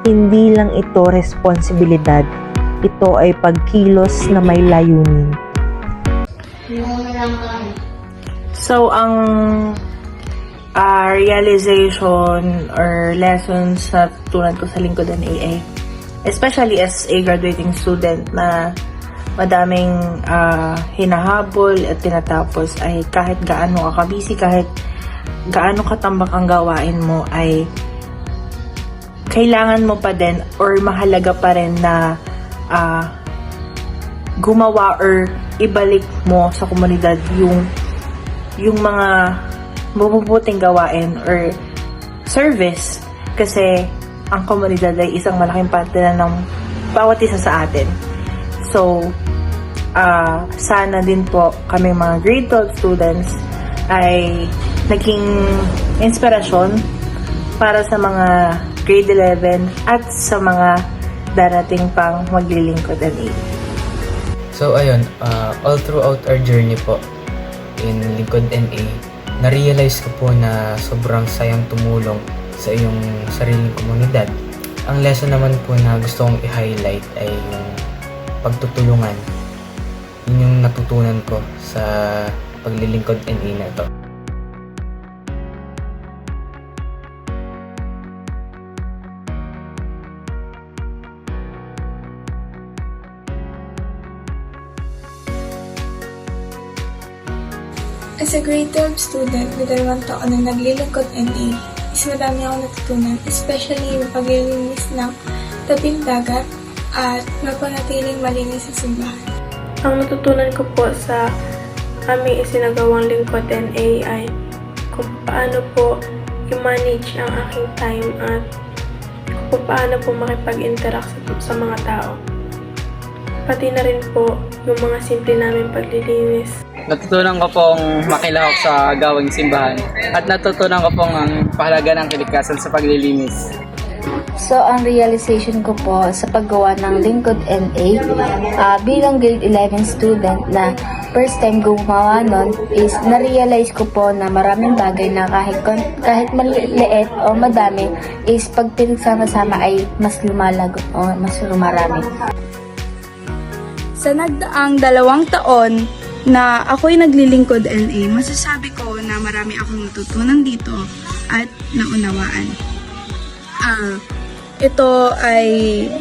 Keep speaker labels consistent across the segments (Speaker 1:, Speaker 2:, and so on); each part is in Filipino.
Speaker 1: Hindi lang ito responsibilidad, ito ay pagkilos na may layunin.
Speaker 2: So, ang realization or lessons na tutunan ko sa Lingkod NA, especially as a graduating student na madaming hinahabol at tinatapos, ay kahit gaano ka busy, kahit gaano katambak ang gawain mo, ay kailangan mo pa din or mahalaga pa rin na gumawa or ibalik mo sa komunidad yung mga mabubuting gawain or service, kasi ang komunidad ay isang malaking parte na ng bawat isa sa atin. So, sana din po kami mga grade 12 students ay naging inspirasyon para sa mga grade 11 at sa mga darating pang maglilingkod NA.
Speaker 3: So ayun, all throughout our journey po in Lingkod NA, na-realize ko po na sobrang sayang tumulong sa iyong sariling komunidad. Ang lesson naman po na gusto kong i-highlight ay yung pagtutulungan. Yun yung natutunan ko sa paglilingkod NA na ito.
Speaker 4: As a grade 12 student with 1 taon na naglilingkod NA, is madami akong natutunan, especially yung paglilinis ng tabing dagat at mapanatiling malinis sa simbahan.
Speaker 5: Ang natutunan ko po sa aming isinagawang lingkod NA ay kung paano po i-manage ang aking time at kung paano po makipag-interact sa mga tao. Pati na rin po yung mga simple namin paglilinis.
Speaker 6: Natutunan ko pong makilahok sa gawing simbahan at natutunan ko pong ang pahalaga ng kalikasan sa paglilinis.
Speaker 7: So, ang realization ko po sa paggawa ng Lingkod NA bilang grade 11 student na first time gumawa nun is na-realize ko po na maraming bagay na kahit maliit o madami is pag pinagsama-sama ay mas lumalago o mas lumarami.
Speaker 4: Sa nagdaang 2 taon na ako'y naglilingkod NA, masasabi ko na marami akong natutunan dito at naunawaan. Ito ay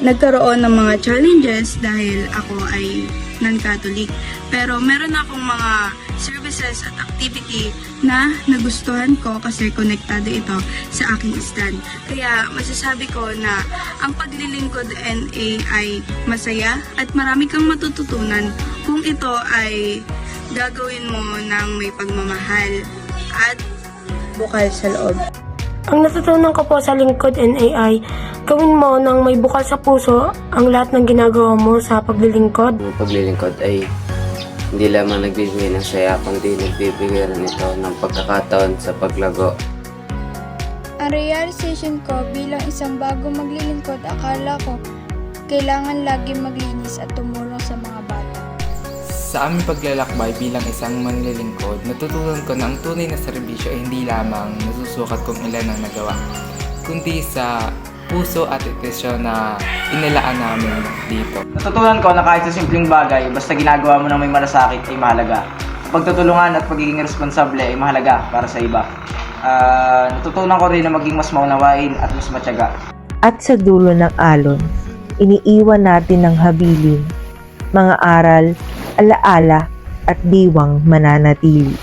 Speaker 4: nagkaroon ng mga challenges dahil ako ay non-Catholic. Pero meron akong mga services at activity na nagustuhan ko kasi konektado ito sa aking stand. Kaya masasabi ko na ang paglilingkod NA ay masaya at marami kang matututunan kung ito ay gagawin mo ng may pagmamahal at bukal sa loob.
Speaker 5: Ang natutunan ko po sa Lingkod NA ay gawin mo ng may bukal sa puso ang lahat ng ginagawa mo sa paglilingkod.
Speaker 8: Ang paglilingkod ay hindi lamang nagbibigay ng saya, kundi nagbibigay rin ito ng pagkakataon sa paglago.
Speaker 9: Ang realization ko bilang isang bago maglilingkod, akala ko kailangan lagi maglinis at tumulong sa mga bata.
Speaker 10: Sa aming paglalakbay bilang isang manlilingkod, natutunan ko na ang tunay na serbisyo ay hindi lamang nasusukat kung ilan ang nagawa, kundi sa puso at atensyon na inilaan namin dito.
Speaker 6: Natutunan ko na kahit sa simpleng bagay, basta ginagawa mo ng may malasakit ay mahalaga. Pagtutulungan at pagiging responsable ay mahalaga para sa iba. Natutunan ko rin na maging mas maunawain at mas matyaga.
Speaker 1: At sa dulo ng alon, iniiwan natin ng habilin, mga aral, alaala at diwang mananatili.